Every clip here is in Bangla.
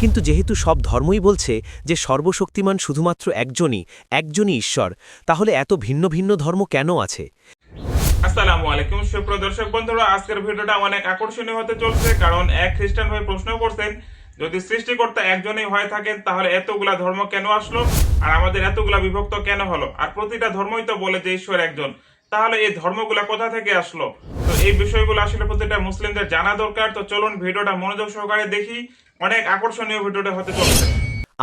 কিন্তু যেহেতু সব ধর্মই বলছে যে সর্বশক্তিমান শুধুমাত্র একজনই ঈশ্বর, তাহলে এত ভিন্ন ভিন্ন ধর্ম কেন আছে? আসসালামু আলাইকুম সুপ্রিয় দর্শক বন্ধুরা, আজকের ভিডিওটা অনেক আকর্ষণীয় হতে চলছে। কারণ এক খ্রিস্টান ভাই প্রশ্ন করছেন, যদি সৃষ্টিকর্তা একজনই হয়ে থাকেন তাহলে এতগুলা ধর্ম কেন আসলো, আর আমাদের এতগুলা বিভক্ত কেন হলো? আর প্রতিটা ধর্মই তো বলে যে ঈশ্বর একজন, তাহলে এই ধর্মগুলা কোথা থেকে আসলো? তো এই বিষয়গুলো আসলে প্রতিটা মুসলিমদের জানা দরকার। তো চলুন ভিডিওটা মনোযোগ সহকারে দেখি, অনেক আকর্ষণীয় ভিডিওটা হতে চলছে।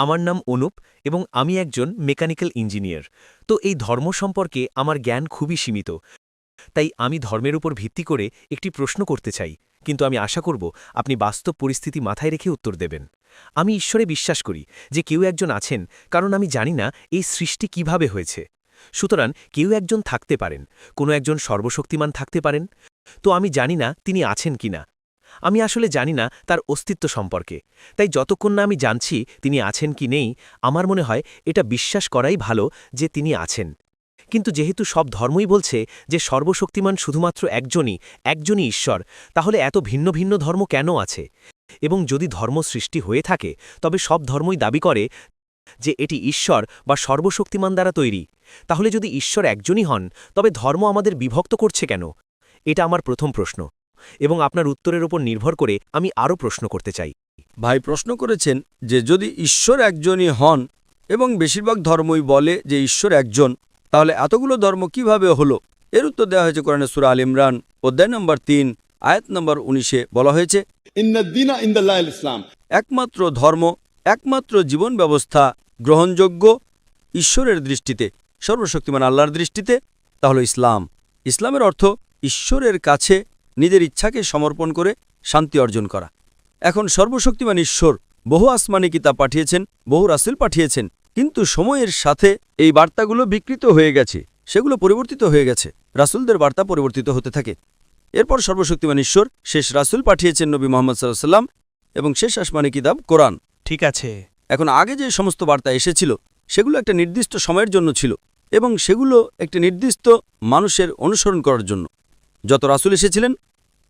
আমার নাম অনুপ এবং আমি একজন মেকানিক্যাল ইঞ্জিনিয়ার। তো এই ধর্ম সম্পর্কে আমার জ্ঞান খুবই সীমিত, তাই আমি ধর্মের উপর ভিত্তি করে একটি প্রশ্ন করতে চাই, কিন্তু আমি আশা করব আপনি বাস্তব পরিস্থিতি মাথায় রেখে উত্তর দেবেন। আমি ঈশ্বরে বিশ্বাস করি যে কেউ একজন আছেন, কারণ আমি জানি না এই সৃষ্টি কিভাবে হয়েছে। সুতরাং কেউ একজন থাকতে পারেন, কোনো একজন সর্বশক্তিমান থাকতে পারেন। তো আমি জানি না তিনি আছেন কিনা। আমি আসলে জানি না তার অস্তিত্ব সম্পর্কে। তাই যতক্ষণ না আমি জানছি তিনি আছেন কি নেই, আমার মনে হয় এটা বিশ্বাস করাই ভালো যে তিনি আছেন। কিন্তু যেহেতু সব ধর্মই বলছে যে সর্বশক্তিমান শুধুমাত্র একজনই ঈশ্বর, তাহলে এত ভিন্ন ভিন্ন ধর্ম কেন আছে? এবং যদি ধর্ম সৃষ্টি হয়ে থাকে, তবে সব ধর্মই দাবি করে যে এটি ঈশ্বর বা সর্বশক্তিমান দ্বারা তৈরি। তাহলে যদি ঈশ্বর একজনই হন, তবে ধর্ম আমাদের বিভক্ত করছে কেন? এটা আমার প্রথম প্রশ্ন, এবং আপনার উত্তরের উপর নির্ভর করে আমি আরও প্রশ্ন করতে চাই। ভাই প্রশ্ন করেছেন যে যদি ঈশ্বর একজনই হন এবং বেশিরভাগ ধর্মই বলে যে ঈশ্বর একজন, তাহলে এতগুলো ধর্ম কিভাবে হলো? এর উত্তর দেওয়া হয়েছে কোরআনে সূরা আল ইমরান অধ্যায় নম্বর ৩ আয়াত নম্বর ১৯-এ বলা হয়েছে, ইন্নাদ-দীনা ইনদাল্লাহিল ইসলাম। একমাত্র ধর্ম, একমাত্র জীবন ব্যবস্থা গ্রহণযোগ্য ঈশ্বরের দৃষ্টিতে, সর্বশক্তিমান আল্লাহর দৃষ্টিতে, তা হলো ইসলাম। ইসলামের অর্থ ঈশ্বরের কাছে নিজের ইচ্ছাকে সমর্পণ করে শান্তি অর্জন করা। এখন সর্বশক্তিমান ঈশ্বর বহু আসমানি কিতাব পাঠিয়েছেন, বহু রাসূল পাঠিয়েছেন, কিন্তু সময়ের সাথে এই বার্তাগুলো বিকৃত হয়ে গেছে, সেগুলো পরিবর্তিত হয়ে গেছে। রাসূলদের বার্তা পরিবর্তিত হতে থাকে। এরপর সর্বশক্তিমান ঈশ্বর শেষ রাসূল পাঠিয়েছেন নবী মুহাম্মদ সাল্লাল্লাহু আলাইহি ওয়াসাল্লাম এবং শেষ আসমানি কিতাব কোরআন। ঠিক আছে। এখন আগে যে সমস্ত বার্তা এসেছিল সেগুলো একটা নির্দিষ্ট সময়ের জন্য ছিল এবং সেগুলো একটি নির্দিষ্ট মানুষের অনুসরণ করার জন্য। যত রাসূল এসেছিলেন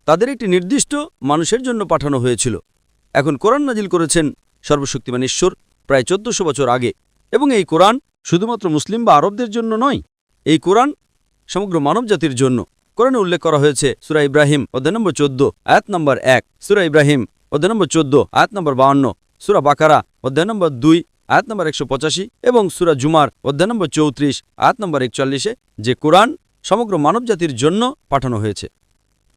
তাদের একটি নির্দিষ্ট মানুষের জন্য পাঠানো হয়েছিল। এখন কোরআন নাজিল করেছেন সর্বশক্তিমান ঈশ্বর প্রায় ১৪০০ বছর আগে, এবং এই কোরআন শুধুমাত্র মুসলিম বা আরবদের জন্য নয়, এই কোরআন সমগ্র মানবজাতির জন্য। কোরআনে উল্লেখ করা হয়েছে সূরা ইব্রাহিম অধ্যায় নম্বর ১৪ আয়াত নম্বর ১, সূরা ইব্রাহিম অধ্যায় নম্বর ১৪ আয়াত নম্বর ৫২, সূরা বাকারা অধ্যায় নম্বর ২ আয়াত নম্বর ১৮৫ এবং সূরা জুমার অধ্যায় নম্বর ৩৪ আয়াত নম্বর ৪১-এ যে কোরআন সমগ্র মানবজাতির জন্য পাঠানো হয়েছে।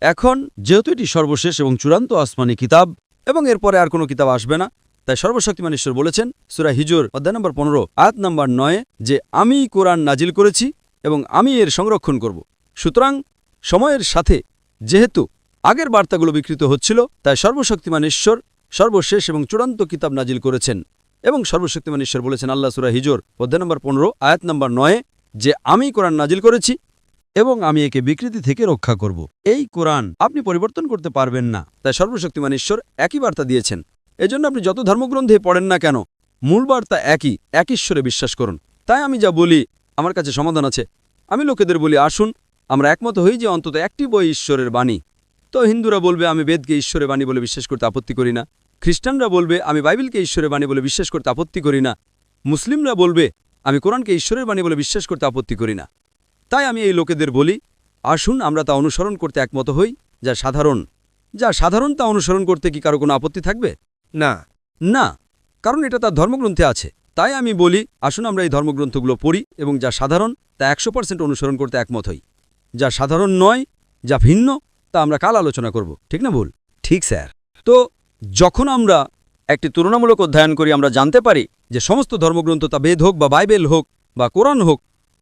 এখন যেহেতু এটি সর্বশেষ এবং চূড়ান্ত আসমানি কিতাব এবং এরপরে আর কোনো কিতাব আসবে না, তাই সর্বশক্তিমান ঈশ্বর বলেছেন সূরা হিজর অধ্যায় নম্বর ১৫ আয়াত নম্বর ৯ যে আমি কোরআন নাজিল করেছি এবং আমি এর সংরক্ষণ করব। সুতরাং সময়ের সাথে যেহেতু আগের বার্তাগুলো বিকৃত হচ্ছিল, তাই সর্বশক্তিমান ঈশ্বর সর্বশেষ এবং চূড়ান্ত কিতাব নাজিল করেছেন। এবং সর্বশক্তিমান ঈশ্বর বলেছেন আল্লাহ সূরা হিজর অধ্যায় নম্বর ১৫ আয়াত নম্বর ৯ যে আমি কোরআন নাজিল করেছি এবং আমি একে বিকৃতি থেকে রক্ষা করব। এই কোরআন আপনি পরিবর্তন করতে পারবেন না। তাই সর্বশক্তিমান ঈশ্বর একই বার্তা দিয়েছেন। এজন্য আপনি যত ধর্মগ্রন্থে পড়েন না কেন, মূল বার্তা একই, এক ঈশ্বরে বিশ্বাস করুন। তাই আমি যা বলি আমার কাছে সমাধান আছে। আমি লোকেদের বলি আসুন আমরা একমত হই যে অন্তত একটি বই ঈশ্বরের বাণী। তো হিন্দুরা বলবে আমি বেদকে ঈশ্বরের বাণী বলে বিশ্বাস করতে আপত্তি করি না। খ্রিস্টানরা বলবে আমি বাইবেলকে ঈশ্বরের বাণী বলে বিশ্বাস করতে আপত্তি করি না। মুসলিমরা বলবে আমি কোরআনকে ঈশ্বরের বাণী বলে বিশ্বাস করতে আপত্তি করি না। তাই আমি এই লোকেদের বলি আসুন আমরা তা অনুসরণ করতে একমত হই, যা সাধারণ তা অনুসরণ করতে কি কারো কোনো আপত্তি থাকবে? না, না, কারণ এটা তার ধর্মগ্রন্থে আছে। তাই আমি বলি আসুন আমরা এই ধর্মগ্রন্থগুলো পড়ি এবং যা সাধারণ তা ১০০% অনুসরণ করতে একমত হই। যা সাধারণ নয়, যা ভিন্ন, তা আমরা কাল আলোচনা করব। ঠিক না ভুল? ঠিক স্যার। তো যখন আমরা একটি তুলনামূলক অধ্যয়ন করি আমরা জানতে পারি যে সমস্ত ধর্মগ্রন্থ, তা বেদ হোক বা বাইবেল হোক বা কোরআন হোক,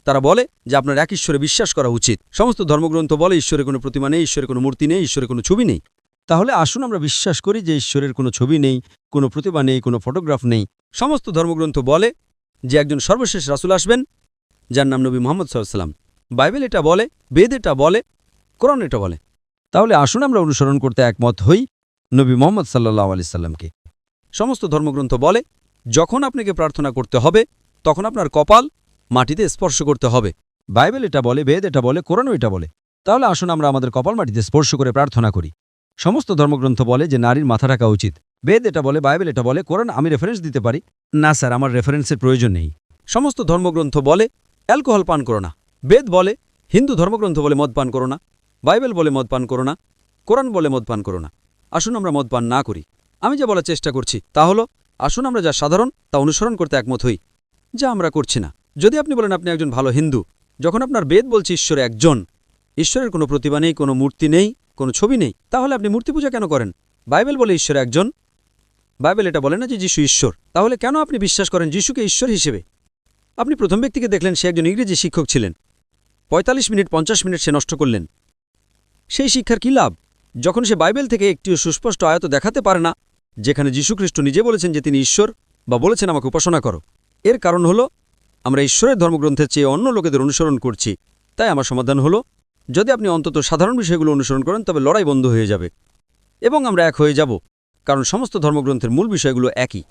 তারা বলে যে আপনার এক ঈশ্বরে বিশ্বাস করা উচিত। সমস্ত ধর্মগ্রন্থ বলে ঈশ্বরের কোনো প্রতিমা নেই, ঈশ্বরের কোনো মূর্তি নেই, ঈশ্বরের কোনো ছবি নেই। তাহলে আসুন আমরা বিশ্বাস করি যে ঈশ্বরের কোনো ছবি নেই, কোনো প্রতিমা নেই, কোনো ফটোগ্রাফ নেই। সমস্ত ধর্মগ্রন্থ বলে যে একজন সর্বশেষ রাসূল আসবেন যার নাম নবী মুহাম্মদ সাল্লাল্লাহু আলাইহি ওয়াসাল্লাম। বাইবেল এটা বলে, বেদ এটা বলে, কোরআন এটা বলে। তাহলে আসুন আমরা অনুসরণ করতে একমত হই নবী মুহাম্মদ সাল্লাল্লাহু আলাইহি ওয়াসাল্লামকে। সমস্ত ধর্মগ্রন্থ বলে যখন আপনাকে প্রার্থনা করতে হবে তখন আপনার কপাল মাটিতে স্পর্শ করতে হবে। বাইবেল এটা বলে, বেদ এটা বলে, কোরআনও এটা বলে। তাহলে আসুন আমরা আমাদের কপাল মাটিতে স্পর্শ করে প্রার্থনা করি। সমস্ত ধর্মগ্রন্থ বলে যে নারীর মাথা ঢাকা উচিত। বেদ এটা বলে, বাইবেল এটা বলে, কোরআন আমি রেফারেন্স দিতে পারি। না স্যার, আমার রেফারেন্সের প্রয়োজন নেই। সমস্ত ধর্মগ্রন্থ বলে অ্যালকোহল পান করো না, বেদ বলে, হিন্দু ধর্মগ্রন্থ বলে মদ পান করো না, বাইবেল বলে মদ পান করো না, কোরআন বলে মদ পান করো না। আসুন আমরা মদ পান না করি। আমি যা বলার চেষ্টা করছি তা হলো, আসুন আমরা যা সাধারণ তা অনুসরণ করতে একমত হই, যা আমরা করছি না। যদি আপনি বলেন আপনি একজন ভালো হিন্দু, যখন আপনার বেদ বলছে ঈশ্বর একজন, ঈশ্বরের কোনো প্রতিভা নেই, কোনো মূর্তি নেই, কোনো ছবি নেই, তাহলে আপনি মূর্তি পূজা কেন করেন? বাইবেল বলে ঈশ্বর একজন, বাইবেল এটা বলে না যে যিশু ঈশ্বর। তাহলে কেন আপনি বিশ্বাস করেন যিশুকে ঈশ্বর হিসেবে? আপনি প্রথম ব্যক্তিকে দেখলেন, সে একজন ইংরেজি শিক্ষক ছিলেন। ৪৫ মিনিট ৫০ মিনিট সে নষ্ট করলেন। সেই শিক্ষার কী লাভ যখন সে বাইবেল থেকে একটিও সুস্পষ্ট আয়াত দেখাতে পারে না যেখানে যীশুখ্রিস্ট নিজে বলেছেন যে তিনি ঈশ্বর, বা বলেছেন আমাকে উপাসনা করো? এর কারণ হলো আমরা ঈশ্বরের ধর্মগ্রন্থের চেয়ে অন্য লোকেদের অনুসরণ করছি। তাই আমার সমাধান হলো, যদি আপনি অন্তত সাধারণ বিষয়গুলো অনুসরণ করেন তবে লড়াই বন্ধ হয়ে যাবে এবং আমরা এক হয়ে যাব, কারণ সমস্ত ধর্মগ্রন্থের মূল বিষয়গুলো একই।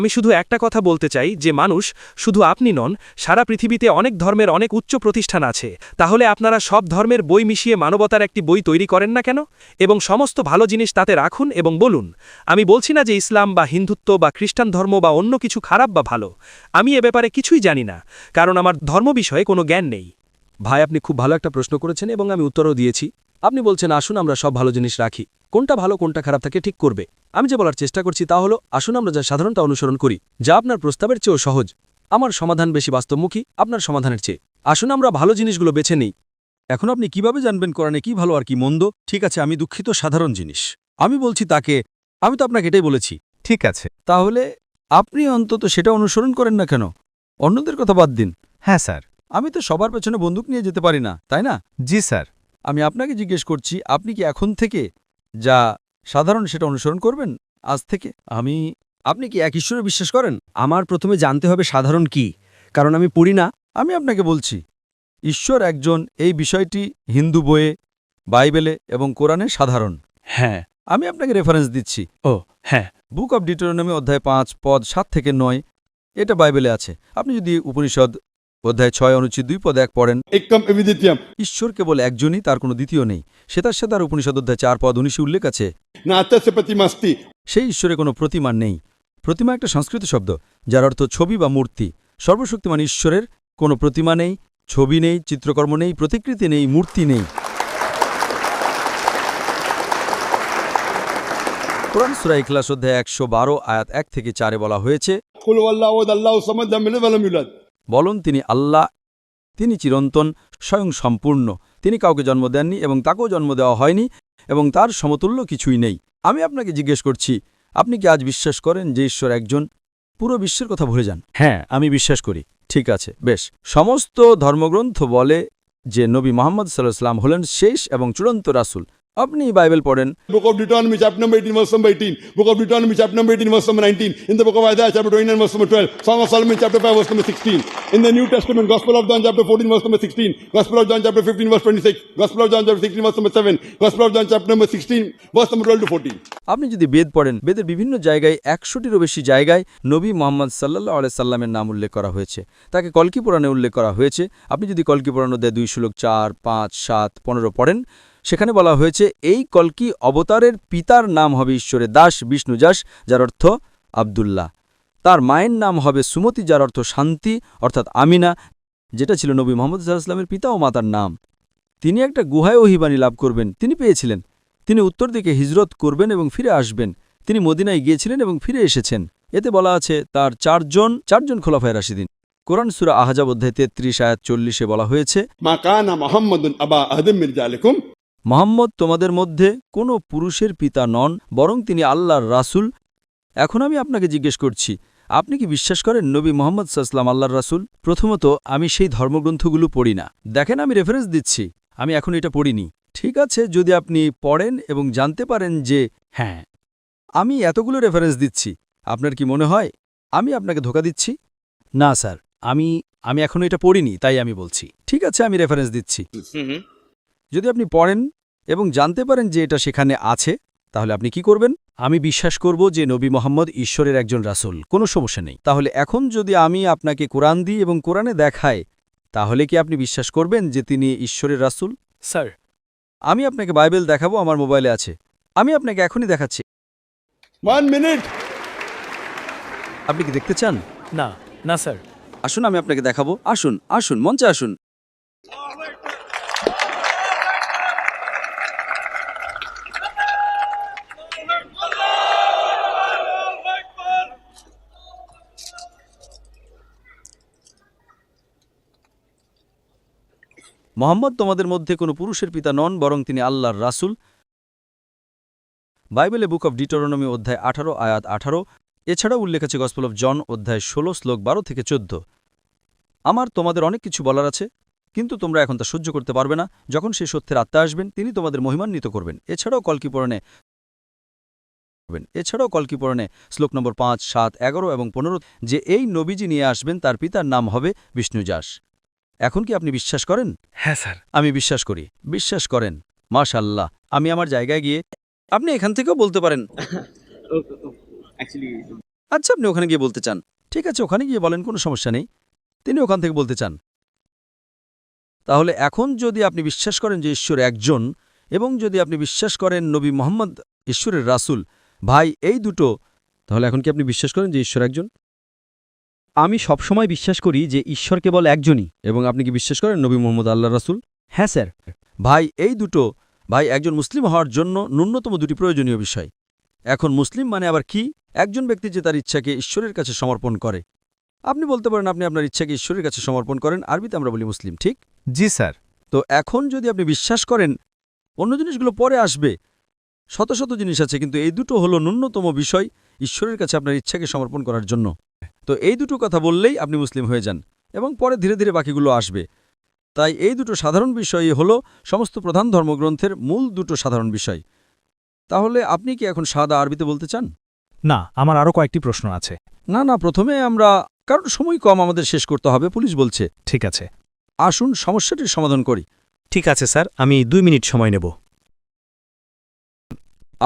আমি শুধু একটা কথা বলতে চাই যে মানুষ, শুধু আপনি নন, সারা পৃথিবীতে অনেক ধর্মের অনেক উচ্চ প্রতিষ্ঠান আছে। তাহলে আপনারা সব ধর্মের বই মিশিয়ে মানবতার একটি বই তৈরি করেন না কেন? এবং সমস্ত ভালো জিনিস তাতে রাখুন এবং বলুন। আমি বলছি না যে ইসলাম বা হিন্দুত্ব বা খ্রিস্টান ধর্ম বা অন্য কিছু খারাপ বা ভালো। আমি এ ব্যাপারে কিছুই জানি না, কারণ আমার ধর্ম বিষয়ে কোনো জ্ঞান নেই। ভাই, আপনি খুব ভালো একটা প্রশ্ন করেছেন এবং আমি উত্তরও দিয়েছি। আপনি বলছেন আসুন আমরা সব ভালো জিনিস রাখি, কোনটা ভালো কোনটা খারাপ থাকে ঠিক করবে। আমি যে বলার চেষ্টা করছি তা হলো, আসুন আমরা যা সাধারণতা অনুসরণ করি, যা আপনার প্রস্তাবের চেয়েও সহজ। আমার সমাধান বেশি বাস্তবমুখী আপনার সমাধানের চেয়ে। আসুন আমরা ভালো জিনিসগুলো বেছে নিই। এখন আপনি কিভাবে জানবেন কোরআনে কি ভালো আর কি মন্দ? ঠিক আছে, আমি দুঃখিত, সাধারণ জিনিস আমি বলছি তাকে। আমি তো আপনাকে এটাই বলেছি। ঠিক আছে। তাহলে আপনি অন্তত সেটা অনুসরণ করেন না কেন? অন্যদের কথা বাদ দিন। হ্যাঁ স্যার। আমি তো সবার পেছনে বন্দুক নিয়ে যেতে পারি না, তাই না? জি স্যার। আমি আপনাকে জিজ্ঞেস করছি, আপনি কি এখন থেকে যা সাধারণ সেটা অনুসরণ করবেন? আজ থেকে আপনি কি এক ঈশ্বরে বিশ্বাস করেন? আমার প্রথমে জানতে হবে সাধারণ কি, কারণ আমি পড়ি না। আমি আপনাকে বলছি, ঈশ্বর একজন, এই বিষয়টি হিন্দু বইয়ে, বাইবেলে এবং কোরআনে সাধারণ। হ্যাঁ। আমি আপনাকে রেফারেন্স দিচ্ছি। ও হ্যাঁ। বুক অব ডিউটেরোনমি অধ্যায় ৫ পদ ৭ থেকে ৯, এটা বাইবেলে আছে। আপনি যদি উপনিষদ অধ্যায় ৬ অনুচ্ছেদ ২ পদ ১ পড়েন, Ekam evidityam. ঈশ্বর কেবল একজনই, তার কোনো দ্বিতীয় নেই। সেতার সেতার উপনিষদ অধ্যায় ৪ পদ ১৯ উল্লেখ আছে, Natasya Pratimasti. সেই ঈশ্বরে কোনো প্রতিমা নেই। প্রতিমা একটা সংস্কৃত শব্দ যার অর্থ ছবি বা মূর্তি। সর্বশক্তিমান ঈশ্বরের কোনো প্রতিমা নেই, ছবি নেই, চিত্রকর্ম নেই, প্রতিকৃতি নেই, মূর্তি নেই। কোরআন সূরা ইখলাস অধ্যায় ১১২ আয়াত ১ থেকে ৪ বলা হয়েছে, Qul huwallahu ahad Allahu samad lam yalid wa lam yulad. বলুন তিনি আল্লাহ, তিনি চিরন্তন, স্বয়ং সম্পূর্ণ, তিনি কাউকে জন্ম দেননি এবং তাকেও জন্ম দেওয়া হয়নি এবং তার সমতুল্য কিছুই নেই। আমি আপনাকে জিজ্ঞেস করছি, আপনি কি আজ বিশ্বাস করেন যে ঈশ্বর একজন? পুরো বিশ্বের কথা ভুলে যান। হ্যাঁ, আমি বিশ্বাস করি। ঠিক আছে, বেশ। সমস্ত ধর্মগ্রন্থ বলে যে নবী মুহাম্মদ সাল্লাল্লাহু আলাইহি ওয়াসাল্লাম হলেন শেষ এবং চূড়ান্ত রাসূল। আপনি বাইবেল পড়েন, Book of Deuteronomy chapter number 18 verse number 18. Book of Deuteronomy chapter number 18 verse number 19. In the book of Isaiah chapter 29 verse number 12. Song of Solomon chapter 5 verse number 16. In the New Testament, Gospel of John chapter 14 verse number 16. Gospel of John chapter 15 verse 26. Gospel of John chapter 16 verse number 7. Gospel of John chapter number 16 verse number 12 to 14. আপনি যদি বেদ পড়েন, বেদের বিভিন্ন জায়গায় ১০০টিরও বেশি জায়গায় নবী মুহাম্মদ সাল্লাল্লাহু আলাইহি সাল্লামের নাম উল্লেখ করা হয়েছে। তাকে কল্কি পুরাণে উল্লেখ করা হয়েছে। আপনি যদি কল্কি পুরাণ অধ্যায় ২ শ্লোক ৪, ৫, ৭, ১৫ পড়েন, সেখানে বলা হয়েছে এই কল্কি অবতারের পিতার নাম হবে ঈশ্বরের দাস বিষ্ণুযাস, যার অর্থ আব্দুল্লাহ। তার মায়ের নাম হবে সুমতি, যার অর্থ শান্তি, অর্থাৎ আমিনা, যেটা ছিল নবী মুহাম্মদ সাল্লাল্লাহু আলাইহি সাল্লামের পিতা ও মাতার নাম। তিনি একটা গুহায় ওহীবাণী লাভ করবেন, তিনি পেয়েছিলেন। তিনি উত্তর দিকে হিজরত করবেন এবং ফিরে আসবেন। তিনি মদিনায় গিয়েছিলেন এবং ফিরে এসেছেন। এতে বলা আছে তার চারজন খোলাফায়ে রাশিদিন। কোরআন সূরা আহজাব অধ্যায় ৩৩ আয়াত ৪০-এ বলা হয়েছে, Ma kana Muhammadun aba ahadim min rijalikum. Muhammad তোমাদের মধ্যে কোনো পুরুষের পিতা নন, বরং তিনি আল্লাহর রাসূল। এখন আমি আপনাকে জিজ্ঞেস করছি, আপনি কি বিশ্বাস করেন নবী মুহাম্মদ সাল্লাল্লাহু আলাইহি ওয়াসাল্লাম আল্লাহর রাসূল? প্রথমত, আমি সেই ধর্মগ্রন্থগুলো পড়ি না। দেখেন, আমি রেফারেন্স দিচ্ছি, আমি এখন এটা পড়িনি। ঠিক আছে, যদি আপনি পড়েন এবং জানতে পারেন যে হ্যাঁ, আমি এতগুলো রেফারেন্স দিচ্ছি, আপনার কি মনে হয় আমি আপনাকে ধোঁকা দিচ্ছি? না স্যার, আমি এখনো এটা পড়িনি, তাই আমি বলছি। ঠিক আছে, আমি রেফারেন্স দিচ্ছি। যদি আপনি পড়েন এবং জানতে পারেন যে এটা সেখানে আছে, তাহলে আপনি কি করবেন? আমি বিশ্বাস করব যে নবী মুহাম্মদ ঈশ্বরের একজন রাসূল, কোনো সমস্যা নেই। তাহলে এখন যদি আমি আপনাকে কোরআন দিই এবং কোরআনে দেখাই, তাহলে কি আপনি বিশ্বাস করবেন যে তিনি ঈশ্বরের রাসূল? স্যার, আমি আপনাকে বাইবেল দেখাবো, আমার মোবাইলে আছে। আমি আপনাকে এখনই দেখাচ্ছি। 1 minute. আপনি কি দেখতে চান? না না স্যার। আসুন আমি আপনাকে দেখাবো। আসুন আসুন মঞ্চে আসুন। মোহাম্মদ তোমাদের মধ্যে কোনো পুরুষের পিতা নন, বরং তিনি আল্লাহর রাসূল। বাইবেলে বুক অব ডিটোরনমি অধ্যায় 18 আয়াত 18। এছাড়াও উল্লেখ আছে গসপেল অফ জন অধ্যায় 16 শ্লোক 12 থেকে 14। আমার তোমাদের অনেক কিছু বলার আছে, কিন্তু তোমরা এখন তা সহ্য করতে পারবে না। যখন সেই সত্যের আত্মা আসবেন, তিনি তোমাদের মহিমান্বিত করবেন। এছাড়াও কলকি পরনে শ্লোক নম্বর 5, 7, 11 এবং 15 যে এই নবীজি নিয়ে আসবেন তার পিতার নাম হবে বিষ্ণুযাস। এখন কি আপনি বিশ্বাস করেন? হ্যাঁ স্যার। আমি বিশ্বাস করি। বিশ্বাস করেন? মাশাআল্লাহ। আমি আমার জায়গায় গিয়ে আপনি এখান থেকেও বলতে পারেন। আচ্ছা, আপনি ওখানে গিয়ে বলতে চান, ঠিক আছে, ওখানে গিয়ে বলেন, কোনো সমস্যা নেই। তিনি ওখান থেকে বলতে চান। তাহলে এখন যদি আপনি বিশ্বাস করেন যে ঈশ্বর একজন, এবং যদি আপনি বিশ্বাস করেন নবী মুহাম্মদ ঈশ্বরের রাসূল, ভাই এই দুটো, তাহলে এখন কি আপনি বিশ্বাস করেন যে ঈশ্বর একজন? আমি সবসময় বিশ্বাস করি যে ঈশ্বর কেবল একজনই। এবং আপনি কি বিশ্বাস করেন নবী মুহাম্মদ আল্লাহর রাসূল? হ্যাঁ স্যার। ভাই এই দুটো, ভাই একজন মুসলিম হওয়ার জন্য ন্যূনতম দুটি প্রয়োজনীয় বিষয়। এখন মুসলিম মানে আবার কি? একজন ব্যক্তি যে তার ইচ্ছাকে ঈশ্বরের কাছে সমর্পণ করে। আপনি বলতে পারেন আপনি আপনার ইচ্ছাকে ঈশ্বরের কাছে সমর্পণ করেন, আরবিতে আমরা বলি মুসলিম, ঠিক? জি স্যার। তো এখন যদি আপনি বিশ্বাস করেন, অন্য জিনিসগুলো পরে আসবে, শত শত জিনিস আছে, কিন্তু এই দুটো হলো ন্যূনতম বিষয় ঈশ্বরের কাছে আপনার ইচ্ছাকে সমর্পণ করার জন্য। তো এই দুটো কথা বললেই আপনি মুসলিম হয়ে যান, এবং পরে ধীরে ধীরে বাকিগুলো আসবে। তাই এই দুটো সাধারণ বিষয়ই হলো সমস্ত প্রধান ধর্মগ্রন্থের মূল দুটো সাধারণ বিষয়। তাহলে আপনি কি এখন সাদা আরবিতে বলতে চান? না, আমার আরও কয়েকটি প্রশ্ন আছে। না না, প্রথমে আমরা, কারণ সময় কম, আমাদের শেষ করতে হবে, পুলিশ বলছে। ঠিক আছে। আসুন সমস্যাটির সমাধান করি। ঠিক আছে স্যার, আমি 2 মিনিট সময় নেব।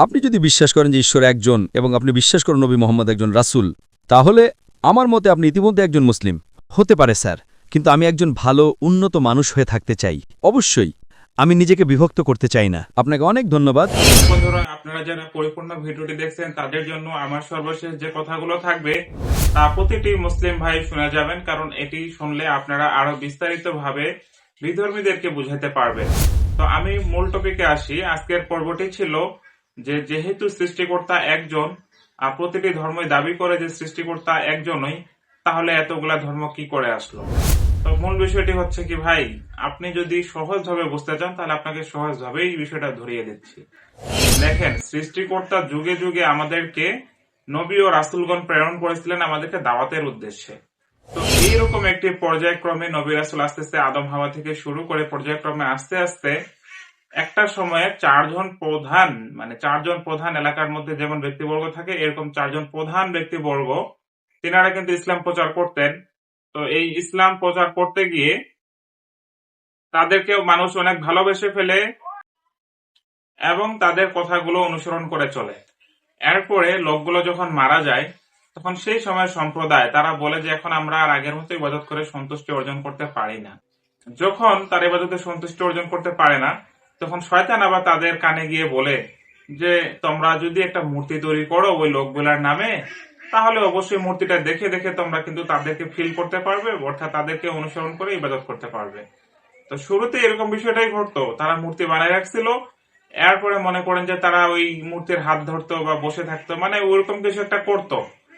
আপনি যদি বিশ্বাস করেন যে ঈশ্বর একজন, এবং আপনি বিশ্বাস করেন নবী মুহাম্মদ একজন রাসূল, তাহলে আমার মতে আপনি ইতিমধ্যে একজন মুসলিম। হতে পারে স্যার, কিন্তু আমি একজন ভালো উন্নত মানুষ হয়ে থাকতে চাই। অবশ্যই। আমি নিজেকে বিভক্ত করতে চাই না। আপনাকে অনেক ধন্যবাদ। বন্ধুরা, আপনারা যারা পরিপূর্ণ ভিডিওটি দেখছেন তাদের জন্য আমার সর্বশেষ যে কথাগুলো থাকবে তা প্রতিটি মুসলিম ভাই শুনে যাবেন, কারণ এটি শুনলে আপনারা আরো বিস্তারিতভাবে বিধর্মীদেরকে বুঝাতে পারবেন। তো আমি মূল টপিকে আসি। আজকের পর্বটি ছিল যে যেহেতু সৃষ্টিকর্তা একজন আর প্রতিটি ধর্মই দাবি করে যে সৃষ্টিকর্তা একজনই, তাহলে এতগুলা ধর্ম কি করে আসলো। তো মূল বিষয়টি হচ্ছে কি ভাই, আপনি যদি সহজভাবে বুঝতে চান তাহলে আপনাকে সহজভাবেই এই বিষয়টা ধরিয়ে দিচ্ছি। দেখেন, সৃষ্টিকর্তা যুগে যুগে আমাদেরকে নবী ও রাসূলগণ প্রেরণ করেছিলেন আমাদেরকে দাওয়াতের উদ্দেশ্যে। তো এইরকম একটি পর্যায়ক্রমে নবী রাসূল আস্তে আস্তে আদম হাওয়া থেকে শুরু করে পর্যায়ক্রমে আস্তে আস্তে একটা সময়ে 4 জন প্রধান, মানে 4 জন প্রধান এলাকার মধ্যে যেমন ব্যক্তিবর্গ থাকে, এরকম 4 জন প্রধান ব্যক্তিবর্গ তিনারা কিন্তু ইসলাম প্রচার করতেন। তো এই ইসলাম প্রচার করতে গিয়ে তাদেরকেও মানুষ অনেক ভালোবেসে ফেলে এবং তাদের কথাগুলো অনুসরণ করে চলে। এরপরে লোকগুলো যখন মারা যায়, তখন সেই সময় সম্প্রদায় তারা বলে যে এখন আমরা আর আগের মতো ইবাদত করে সন্তুষ্টি অর্জন করতে পারি না। যখন তার ইবাদতে সন্তুষ্টি অর্জন করতে পারে না, তখন শয়তান আবার তাদের কানে গিয়ে বলে যে তোমরা যদি একটা মূর্তি তৈরি করো ওই লোকগুলার নামে, তাহলে অবশ্যই মূর্তিটা দেখে দেখে তোমরা কিন্তু তাদেরকে ফিল করতে পারবে, অর্থাৎ তাদেরকে অনুসরণ করে ইবাদত করতে পারবে। তো শুরুতে এরকম বিষয়টাই ঘটতো, তারা মূর্তি বানায় রাখছিল, এরপরে মনে করেন যে তারা ওই মূর্তির হাত ধরতো বা বসে থাকতো, মানে ওরকম কিছু একটা করতো,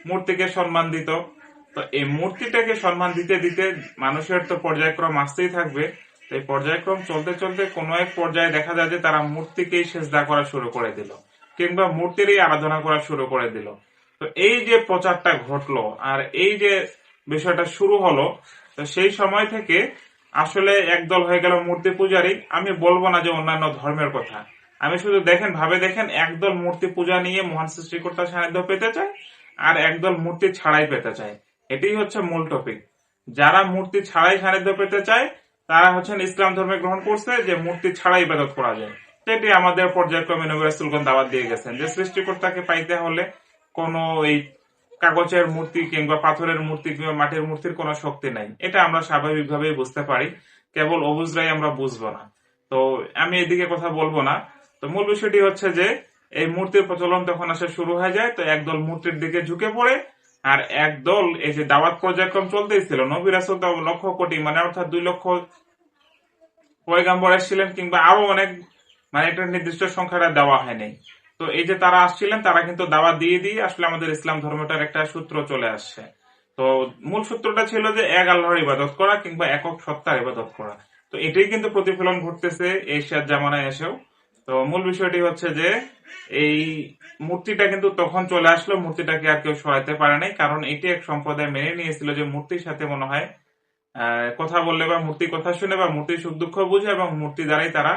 মূর্তিকে সম্মান দিত। তো এই মূর্তিটাকে সম্মান দিতে দিতে মানুষের তো পর্যায়ক্রম আসতেই থাকবে। তো এই পর্যায়ক্রম চলতে চলতে কোনো এক পর্যায়ে দেখা যায় যে তারা মূর্তিকেই সেজদা করা শুরু করে দিল, কিংবা মূর্তিরই আরাধনা করা শুরু করে দিল। তো এই যে প্রচারটা ঘটলো আর এই যে বিষয়টা শুরু হলো, তো সেই সময় থেকে আসলে একদল হয়ে গেল মূর্তি পূজারী। আমি বলবো না যে অন্যান্য ধর্মের কথা, আমি শুধু ভাবে দেখেন একদল মূর্তি পূজা নিয়ে মহান সৃষ্টিকর্তার সান্নিধ্য পেতে চায়, আর একদল মূর্তি ছাড়াই পেতে চায়। এটাই হচ্ছে মূল টপিক। যারা মূর্তি ছাড়াই সান্নিধ্য পেতে চায় তারা হচ্ছেন ইসলাম ধর্মে গ্রহণ করছে যে মূর্তি ছাড়াই ইবাদত করা যায়। সেটি আমাদের পর্যায়ক্রমে নবী রাসূলগণ দাওয়াত দিয়ে গেছেন যে সৃষ্টিকর্তাকে পাইতে হলে কোনো এই কাগজের মূর্তি কিংবা পাথরের মূর্তি কিংবা মাটির মূর্তির কোনো শক্তি নাই। এটা আমরা স্বাভাবিকভাবেই বুঝতে পারি, কেবল অবুঝরাই আমরা বুঝবো না। তো আমি এদিকে কথা বলবো না। তো মূল বিষয়টি হচ্ছে যে এই মূর্তির প্রচলন তখন আসে শুরু হয়ে যায়। তো একদল মূর্তির দিকে ঝুঁকে পড়ে, আর একদল এই যে দাওয়াত পর্যায়ক্রম চলতেই ছিল, নবী রাসূল তো লক্ষ কোটি, মানে অর্থাৎ 2 লক্ষ পয়গাম্বর এসেছিলেন, কিংবা আরো অনেক, মানে একটা নির্দিষ্ট সংখ্যাটা দেওয়া হয়নি। তো এই যে তারা আসছিলেন, তারা কিন্তু দাওয়াত দিয়ে দিয়ে আসলে আমাদের ইসলাম ধর্মটার একটা সূত্র চলে আসছে। তো মূল সূত্রটা ছিল যে এক আল্লাহর ইবাদত করা কিংবা একক সত্তার ইবাদত করা। তো এটাই কিন্তু প্রতিফলন ঘটতেছে এশিয়ার জামানায় এসেও। তো মূল বিষয়টি হচ্ছে যে এই মূর্তিটা কিন্তু তখন চলে আসলো, মূর্তিটাকে আর কেউ সরাইতে পারে নাই, কারণ এটি এক সম্প্রদায় মেনে নিয়েছিল যে মূর্তির সাথে মনে হয় কথা বললে বা মূর্তি কথা শুনে বা মূর্তির সুখ দুঃখ বুঝে এবং মূর্তি দ্বারাই তারা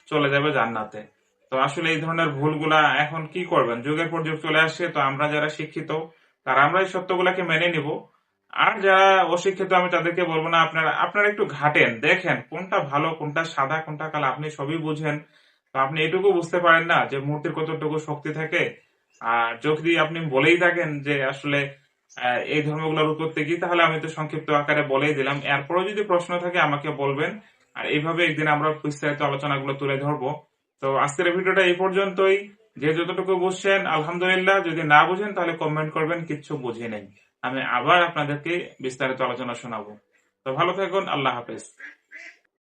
চলে যাবে জান্নাতে। তো আসলে এই ধরনের ভুলগুলা এখন কি করবেন, যুগের পর যুগ চলে আসছে। তো আমরা যারা শিক্ষিত তারা আমরা এই সত্যগুলাকে মেনে নিব, আর যারা অশিক্ষিত আমি তাদেরকে বলবো না, আপনারা একটু ঘাটেন, দেখেন কোনটা ভালো, কোনটা সাদা, কোনটা কালো, আপনি সবই বুঝেন। তো আপনি এটুকু বুঝতে পারেন না যে মূর্তির কতটুকু শক্তি থাকে। আর যদি আপনি বলেই থাকেন যে আসলে এই ধর্মগুলোর উৎপত্তি কি, তাহলে আমি তো সংক্ষিপ্ত আকারে বলেই দিলাম। এরপরেও যদি প্রশ্ন থাকে আমাকে বলবেন, আর এইভাবে একদিন আমরা বিস্তারিত আলোচনাগুলো তুলে ধরবো। তো আজকের ভিডিওটা এই পর্যন্তই। যে যতটুকু বুঝছেন আলহামদুলিল্লাহ, যদি না বুঝেন তাহলে কমেন্ট করবেন কিচ্ছু বুঝি নেই, আমি আবার আপনাদেরকে বিস্তারিত আলোচনা শোনাবো। তো ভালো থাকুন, আল্লাহ হাফেজ।